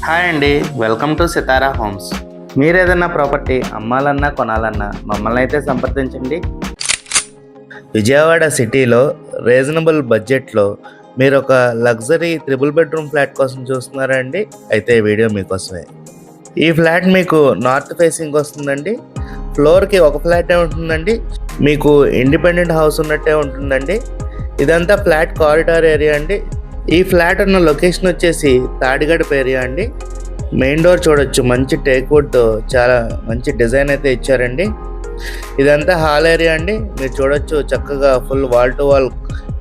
Hi అండి, welcome to Sitara homes. మీరు ఏదైనా ప్రాపర్టీ అమ్మాలన్నా కొనాలన్నా మమ్మల్ని అయితే సంప్రదించండి. విజయవాడ సిటీలో రీజనబుల్ బడ్జెట్లో మీరు ఒక లగ్జరీ 3 బెడ్రూమ్ ఫ్లాట్ కోసం చూస్తున్నారా అండి? అయితే ఈ వీడియో మీకోసమే. ఈ ఫ్లాట్ మీకు నార్త్ ఫేసింగ్ వస్తుందండి. ఫ్లోర్కి ఒక ఫ్లాటే ఉంటుందండి. మీకు ఇండిపెండెంట్ హౌస్ ఉన్నట్టే ఉంటుందండి. ఇదంతా ఫ్లాట్ కారిడార్ ఏరియా అండి. ఈ ఫ్లాట్ ఉన్న లొకేషన్ వచ్చేసి తాడిగడప ఏరియా అండి. మెయిన్ డోర్ చూడొచ్చు, మంచి టేక్వుడ్తో చాలా మంచి డిజైన్ అయితే ఇచ్చారండి. ఇదంతా హాల్ ఏరియా అండి. మీరు చూడొచ్చు, చక్కగా full wall to wall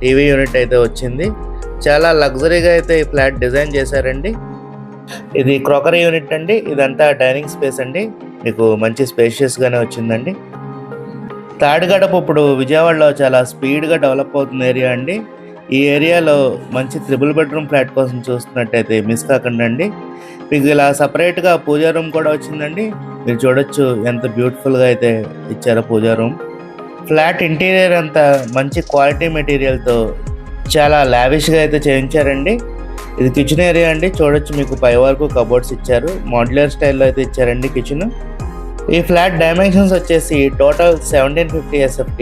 TV unit అయితే వచ్చింది. చాలా లగ్జరీగా అయితే ఈ ఫ్లాట్ డిజైన్ చేశారండి. ఇది క్రోకరీ యూనిట్ అండి. ఇదంతా డైనింగ్ స్పేస్ అండి. మీకు మంచి స్పేషియస్గానే వచ్చిందండి. తాడిగడప ఇప్పుడు విజయవాడలో చాలా స్పీడ్గా డెవలప్ అవుతున్న ఏరియా అండి. ఈ ఏరియాలో మంచి 3 బెడ్రూమ్ ఫ్లాట్ కోసం చూస్తున్నట్టయితే మిస్ కాకండి అండి. మీకు ఇలా సపరేట్గా పూజా రూమ్ కూడా వచ్చిందండి. మీరు చూడొచ్చు ఎంత బ్యూటిఫుల్గా అయితే ఇచ్చారో పూజా రూమ్. ఫ్లాట్ ఇంటీరియర్ అంతా మంచి క్వాలిటీ మెటీరియల్తో చాలా లావిష్గా అయితే చేయించారండి. ఇది కిచెన్ ఏరియా అండి. చూడొచ్చు, మీకు పై వరకు కబోర్డ్స్ ఇచ్చారు. మాడ్యులర్ స్టైల్లో అయితే ఇచ్చారండి కిచెన్. ఈ ఫ్లాట్ డైమెన్షన్స్ వచ్చేసి total 1750 SFT,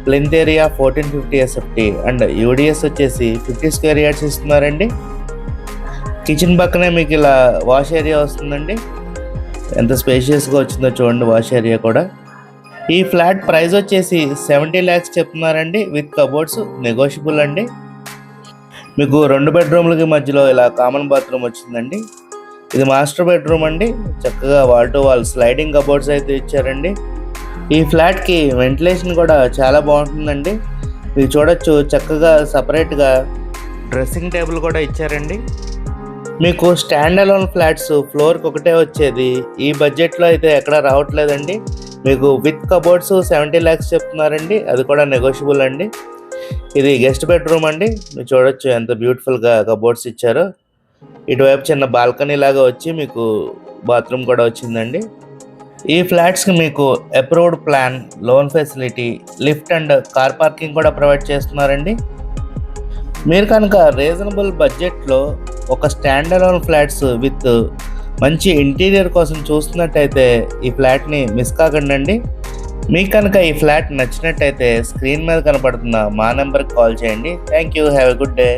plinth area 1450 SFT and UDS వచ్చేసి 50 స్క్వేర్ యార్డ్స్ ఇస్తున్నారండి. కిచెన్ పక్కనే మీకు ఇలా వాష్ ఏరియా వస్తుందండి. ఎంత స్పేషియస్గా వచ్చిందో చూడండి వాష్ ఏరియా కూడా. ఈ ఫ్లాట్ ప్రైస్ వచ్చేసి 70 lakhs చెప్తున్నారండి. విత్ కబోర్డ్స్ నెగోషియబుల్ అండి. మీకు 2 బెడ్రూమ్లకి మధ్యలో ఇలా కామన్ బాత్రూమ్ వచ్చిందండి. ఇది మాస్టర్ బెడ్రూమ్ అండి. చక్కగా wall to wall sliding cupboards అయితే ఇచ్చారండి. ఈ ఫ్లాట్కి వెంటిలేషన్ కూడా చాలా బాగుంటుందండి. మీరు చూడొచ్చు, చక్కగా సపరేట్గా డ్రెస్సింగ్ టేబుల్ కూడా ఇచ్చారండి. మీకు స్టాండ్ అలోన్ ఫ్లాట్స్ ఫ్లోర్కి ఒకటే వచ్చేది ఈ బడ్జెట్లో అయితే ఎక్కడ రావట్లేదండి. మీకు విత్ కబోర్డ్స్ 70 lakhs చెప్తున్నారండి. అది కూడా నెగోషియబుల్ అండి. ఇది గెస్ట్ బెడ్రూమ్ అండి. మీరు చూడొచ్చు ఎంత బ్యూటిఫుల్గా కబోర్డ్స్ ఇచ్చారో. ఇటువైపు చిన్న బాల్కనీ లాగా వచ్చి మీకు బాత్రూమ్ కూడా వచ్చిందండి. ఈ ఫ్లాట్స్కి మీకు approved plan, loan facility, lift and car parking కూడా ప్రొవైడ్ చేస్తున్నారండి. మీరు కనుక రీజనబుల్ బడ్జెట్లో ఒక స్టాండ్ అలోన్ ఫ్లాట్స్ విత్ మంచి ఇంటీరియర్ కోసం చూస్తున్నట్టయితే ఈ ఫ్లాట్ని మిస్ కాకండి. మీకు కనుక ఈ ఫ్లాట్ నచ్చినట్టయితే స్క్రీన్ మీద కనపడుతున్న మా నెంబర్కి కాల్ చేయండి. Thank you. Have a good day.